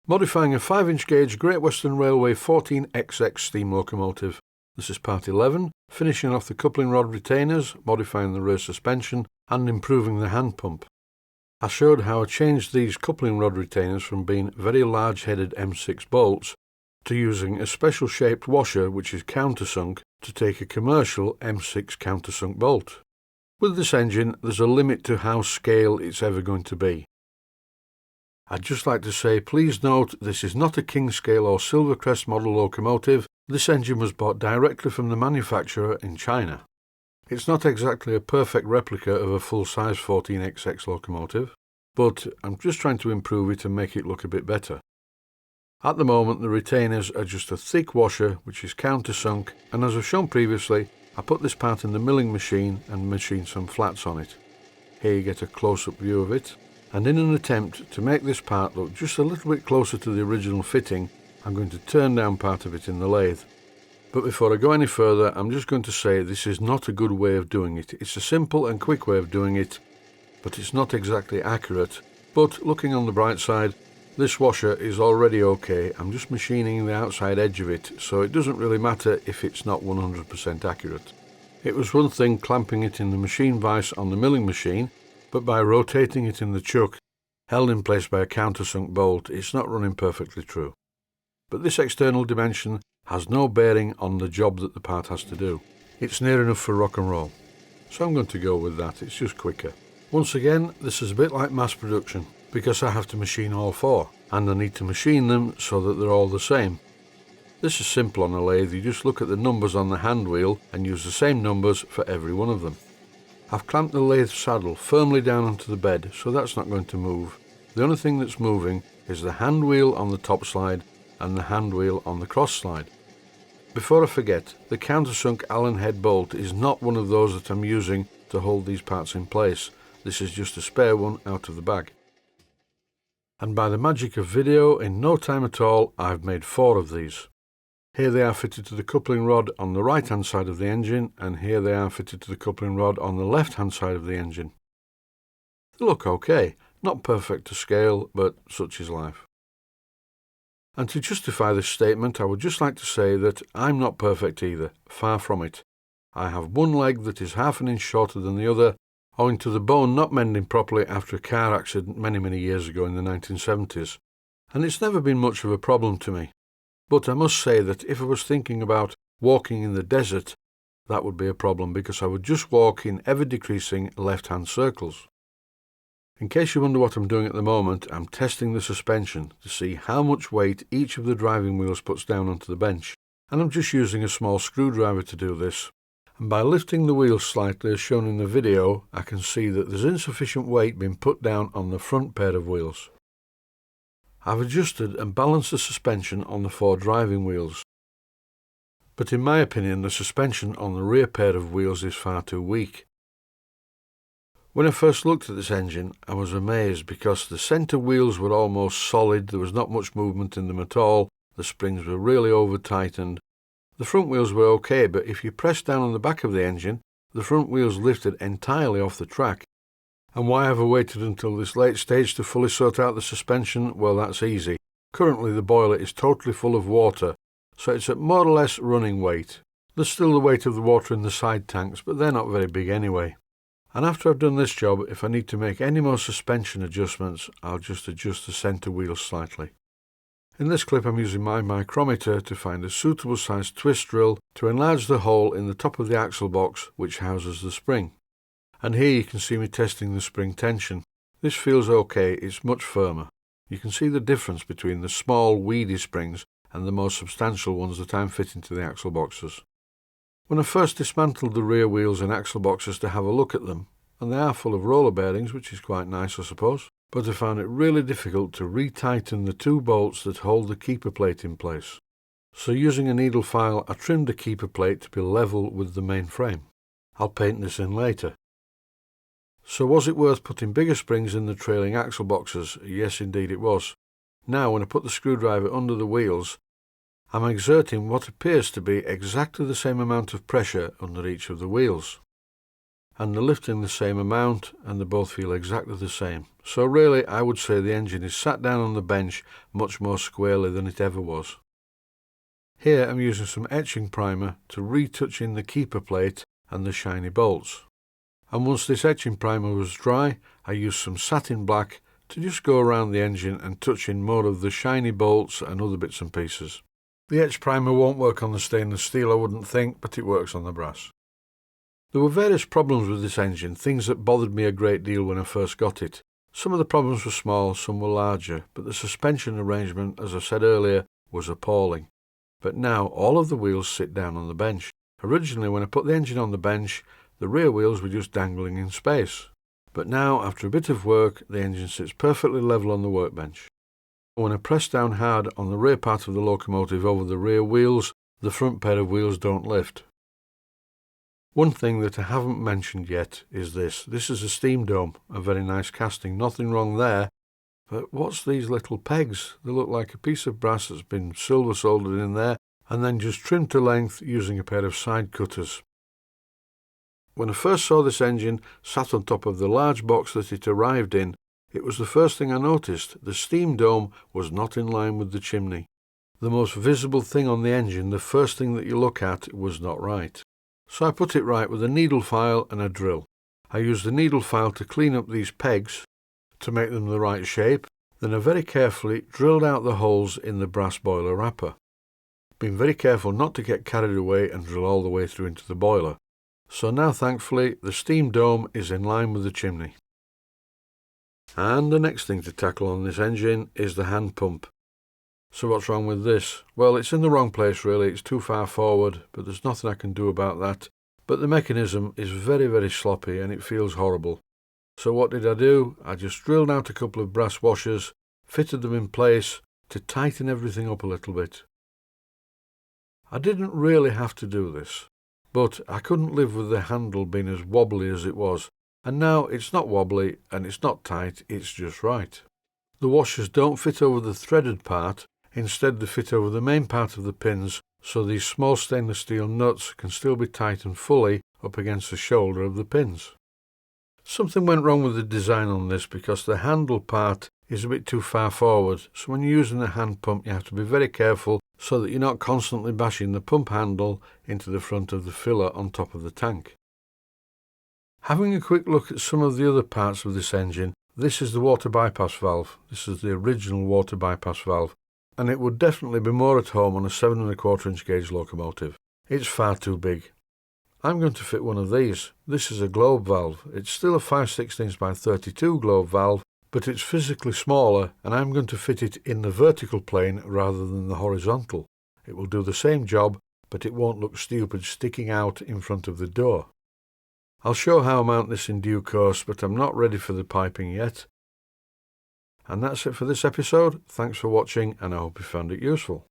Modifying a 5-inch gauge Great Western Railway 14Xx steam locomotive. This is part 11, finishing off the coupling rod retainers, modifying the rear suspension and improving the hand pump. I showed how I changed these coupling rod retainers from being very large-headed M6 bolts to using a special shaped washer which is countersunk to take a commercial M6 countersunk bolt. With this engine, there's a limit to how scale it's ever going to be. I'd just like to say, please note, this is not a King Scale or Silvercrest model locomotive. This engine was bought directly from the manufacturer in China. It's not exactly a perfect replica of a full-size 14XX locomotive, but I'm just trying to improve it and make it look a bit better. At the moment, the retainers are just a thick washer which is countersunk, and as I've shown previously, I put this part in the milling machine and machined some flats on it. Here you get a close-up view of it. And in an attempt to make this part look just a little bit closer to the original fitting, I'm going to turn down part of it in the lathe. But before I go any further, I'm just going to say this is not a good way of doing it. It's a simple and quick way of doing it, but it's not exactly accurate. But looking on the bright side, this washer is already okay. I'm just machining the outside edge of it, so it doesn't really matter if it's not 100% accurate. It was one thing clamping it in the machine vise on the milling machine, but by rotating it in the chuck, held in place by a countersunk bolt, it's not running perfectly true. But this external dimension has no bearing on the job that the part has to do. It's near enough for rock and roll. So I'm going to go with that, it's just quicker. Once again, this is a bit like mass production, because I have to machine all four, and I need to machine them so that they're all the same. This is simple on a lathe. You just look at the numbers on the hand wheel and use the same numbers for every one of them. I've clamped the lathe saddle firmly down onto the bed, so that's not going to move. The only thing that's moving is the hand wheel on the top slide and the hand wheel on the cross slide. Before I forget, the countersunk Allen head bolt is not one of those that I'm using to hold these parts in place. This is just a spare one out of the bag. And by the magic of video, in no time at all, I've made 4 of these. Here they are fitted to the coupling rod on the right hand side of the engine, and here they are fitted to the coupling rod on the left hand side of the engine. They look okay, not perfect to scale, but such is life. And to justify this statement, I would just like to say that I'm not perfect either, far from it. I have one leg that is half an inch shorter than the other, owing to the bone not mending properly after a car accident many years ago in the 1970s, and it's never been much of a problem to me. But I must say that if I was thinking about walking in the desert, that would be a problem, because I would just walk in ever-decreasing left-hand circles. In case you wonder what I'm doing at the moment, I'm testing the suspension to see how much weight each of the driving wheels puts down onto the bench, and I'm just using a small screwdriver to do this. And by lifting the wheels slightly as shown in the video, I can see that there's insufficient weight being put down on the front pair of wheels. I've adjusted and balanced the suspension on the 4 driving wheels, but in my opinion the suspension on the rear pair of wheels is far too weak. When I first looked at this engine, I was amazed because the centre wheels were almost solid, there was not much movement in them at all, the springs were really over-tightened. The front wheels were okay, but if you press down on the back of the engine, the front wheels lifted entirely off the track. And why have I waited until this late stage to fully sort out the suspension? Well, that's easy. Currently the boiler is totally full of water, so it's at more or less running weight. There's still the weight of the water in the side tanks, but they're not very big anyway. And after I've done this job, if I need to make any more suspension adjustments, I'll just adjust the centre wheels slightly. In this clip I'm using my micrometer to find a suitable sized twist drill to enlarge the hole in the top of the axle box which houses the spring. And here you can see me testing the spring tension. This feels okay, it's much firmer. You can see the difference between the small weedy springs and the more substantial ones that I'm fitting to the axle boxes. When I first dismantled the rear wheels and axle boxes to have a look at them, and they are full of roller bearings, which is quite nice I suppose, but I found it really difficult to retighten the 2 bolts that hold the keeper plate in place. So using a needle file I trimmed the keeper plate to be level with the main frame. I'll paint this in later. So was it worth putting bigger springs in the trailing axle boxes? Yes, indeed it was. Now when I put the screwdriver under the wheels, I'm exerting what appears to be exactly the same amount of pressure under each of the wheels. and they're lifting the same amount, and they both feel exactly the same. So really, I would say the engine is sat down on the bench much more squarely than it ever was. Here I'm using some etching primer to retouch in the keeper plate and the shiny bolts. And once this etching primer was dry, I used some satin black to just go around the engine and touch in more of the shiny bolts and other bits and pieces. The etch primer won't work on the stainless steel, I wouldn't think, but it works on the brass. There were various problems with this engine, things that bothered me a great deal when I first got it. Some of the problems were small, some were larger, but the suspension arrangement, as I said earlier, was appalling. But now all of the wheels sit down on the bench. Originally, when I put the engine on the bench, the rear wheels were just dangling in space. But now, after a bit of work, the engine sits perfectly level on the workbench. When I press down hard on the rear part of the locomotive over the rear wheels, the front pair of wheels don't lift. One thing that I haven't mentioned yet is this. This is a steam dome, a very nice casting, nothing wrong there. But what's these little pegs? They look like a piece of brass that's been silver soldered in there and then just trimmed to length using a pair of side cutters. When I first saw this engine sat on top of the large box that it arrived in, it was the first thing I noticed. The steam dome was not in line with the chimney. The most visible thing on the engine, the first thing that you look at, was not right. So I put it right with a needle file and a drill. I used the needle file to clean up these pegs to make them the right shape, then I very carefully drilled out the holes in the brass boiler wrapper. Being very careful not to get carried away and drill all the way through into the boiler. So now thankfully the steam dome is in line with the chimney. And the next thing to tackle on this engine is the hand pump. So what's wrong with this? Well, it's in the wrong place really, it's too far forward, but there's nothing I can do about that. But the mechanism is very, very sloppy and it feels horrible. So what did I do? I just drilled out a couple of brass washers, fitted them in place to tighten everything up a little bit. I didn't really have to do this, but I couldn't live with the handle being as wobbly as it was. And now it's not wobbly and it's not tight, it's just right. The washers don't fit over the threaded part, instead they fit over the main part of the pins, so these small stainless steel nuts can still be tightened fully up against the shoulder of the pins. Something went wrong with the design on this because the handle part is a bit too far forward, so when you're using the hand pump you have to be very careful so that you're not constantly bashing the pump handle into the front of the filler on top of the tank. Having a quick look at some of the other parts of this engine, this is the water bypass valve. This is the original water bypass valve, and it would definitely be more at home on a 7 1/4 inch gauge locomotive. It's far too big. I'm going to fit one of these. This is a globe valve. It's still a 5/16 by 32 globe valve, but it's physically smaller, and I'm going to fit it in the vertical plane rather than the horizontal. It will do the same job, but it won't look stupid sticking out in front of the door. I'll show how I mount this in due course, but I'm not ready for the piping yet. And that's it for this episode. Thanks for watching, and I hope you found it useful.